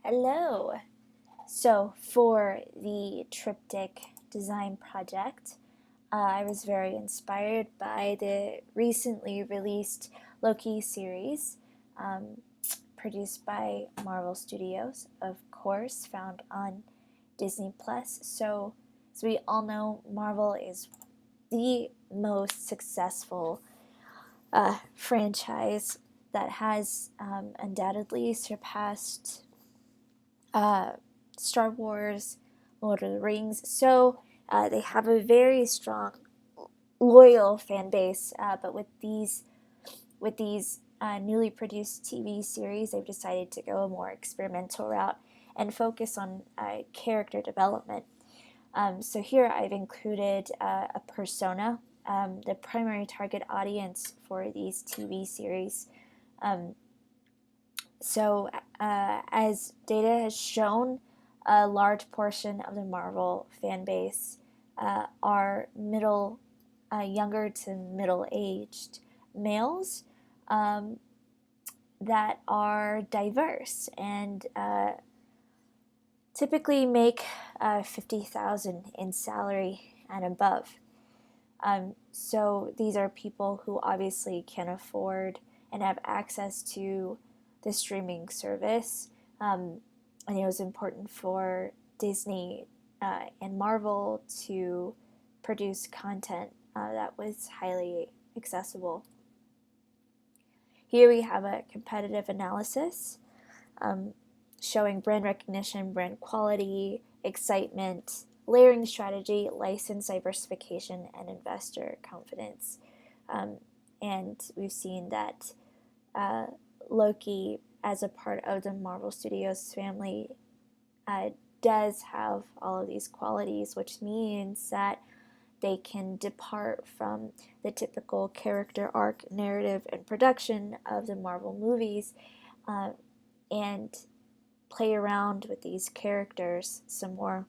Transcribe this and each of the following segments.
Hello. So, for the triptych design project, I was very inspired by the recently released Loki series, um, produced by Marvel Studios, of course, found on Disney Plus. So, as we all know, Marvel is the most successful franchise that has undoubtedly surpassed uh, Star Wars, Lord of the Rings. So they have a very strong, loyal fan base. But with these newly produced TV series, they've decided to go a more experimental route and focus on character development. So here I've included a persona, the primary target audience for these TV series. Um, as data has shown, a large portion of the Marvel fan base are younger to middle aged males um, that are diverse and typically make 50,000 in salary and above. So these are people who obviously can afford and have access to the streaming service. And it was important for Disney and Marvel to produce content that was highly accessible. Here we have a competitive analysis um, showing brand recognition, brand quality, excitement, layering strategy, license diversification, and investor confidence. Um, and we've seen that uh, Loki, as a part of the Marvel Studios family, uh, does have all of these qualities, which means that they can depart from the typical character arc, narrative, and production of the Marvel movies uh, and play around with these characters some more,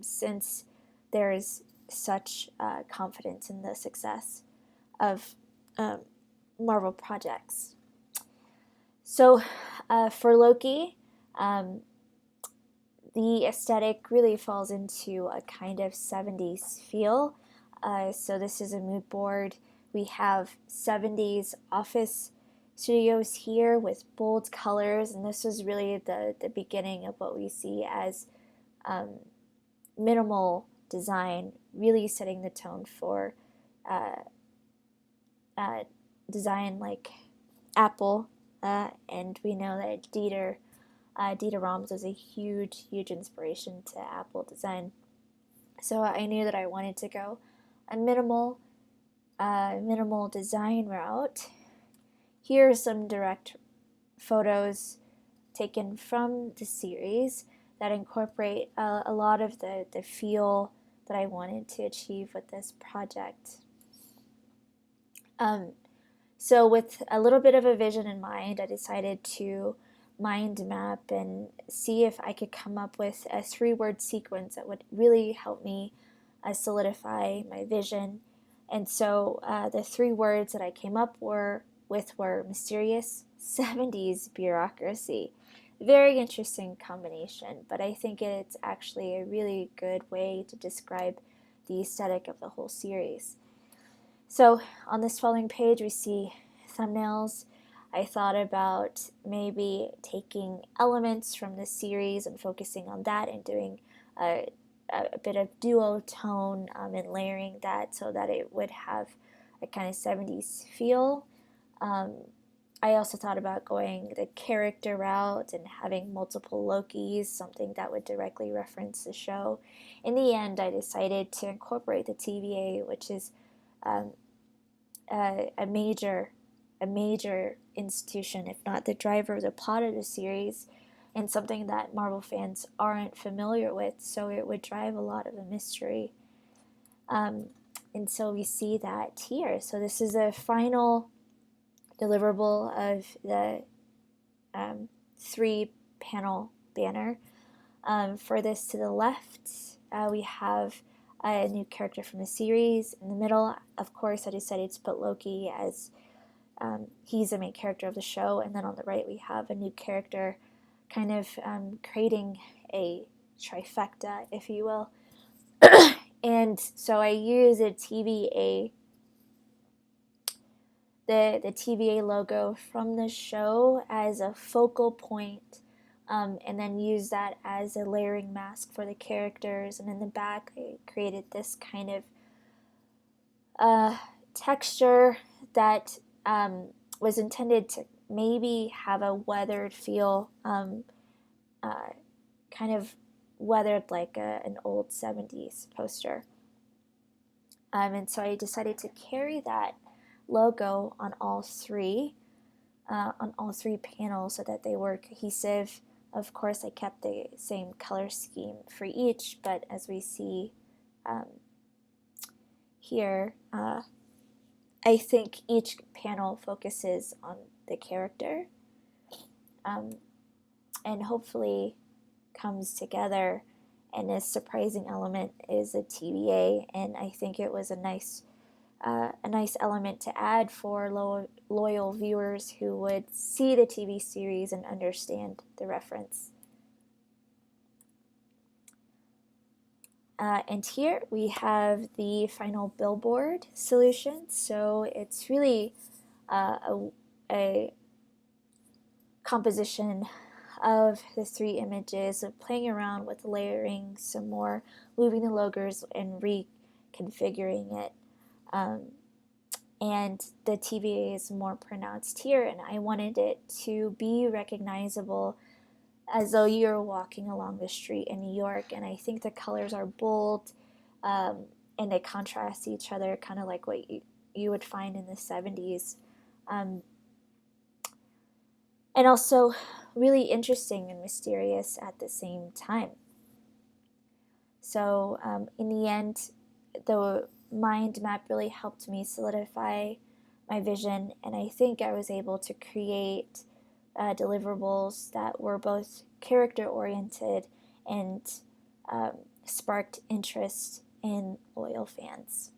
since there is such confidence in the success of um, Marvel projects. So, for Loki, um, the aesthetic really falls into a kind of 70s feel. So, this is a mood board. We have 70s office studios here with bold colors, and this was really the beginning of what we see as um, minimal design, really setting the tone for uh, uh, design like Apple. And we know that Dieter Rams was a huge, huge inspiration to Apple design. So I knew that I wanted to go a minimal design route. Here are some direct photos taken from the series that incorporate a lot of the feel that I wanted to achieve with this project. Um, so, with a little bit of a vision in mind, I decided to mind map and see if I could come up with a 3 word sequence that would really help me solidify my vision. And so, the 3 words that I came up with were mysterious, 70s bureaucracy. Very interesting combination, but I think it's actually a really good way to describe the aesthetic of the whole series. So on this following page, we see thumbnails. I thought about maybe taking elements from the series and focusing on that and doing a bit of duo tone and layering that so that it would have a kind of 70s feel. Um, I also thought about going the character route and having multiple Lokis, something that would directly reference the show. In the end, I decided to incorporate the TVA, which is um, a major institution, if not the driver of the plot of the series, and something that Marvel fans aren't familiar with. So it would drive a lot of the mystery. And so we see that here. So this is a final deliverable of the 3 panel banner. For this to the left, we have a new character from the series. In the middle, of course, I decided to put Loki as he's the main character of the show. And then on the right, we have a new character kind of creating a trifecta, if you will. And so I use a TVA, the TVA logo from the show as a focal point, and then use that as a layering mask for the characters. And in the back, I created this kind of texture that was intended to maybe have a weathered feel, kind of weathered like an old 70s poster. And so I decided to carry that logo on all three panels so that they were cohesive. Of course, I kept the same color scheme for each, but as we see here, I think each panel focuses on the character, and hopefully comes together. And a surprising element is a TVA, and I think it was a nice element to add for loyal viewers who would see the TV series and understand the reference. And here we have the final billboard solution. So it's really a composition of the three images, of playing around with layering some more, moving the logos and reconfiguring it. And the TVA is more pronounced here, and I wanted it to be recognizable as though you're walking along the street in New York. And I think the colors are bold, and they contrast each other, kind of like what you would find in the 70s. And also really interesting and mysterious at the same time. So in the end, the mind map really helped me solidify my vision, and I think I was able to create deliverables that were both character oriented and sparked interest in loyal fans.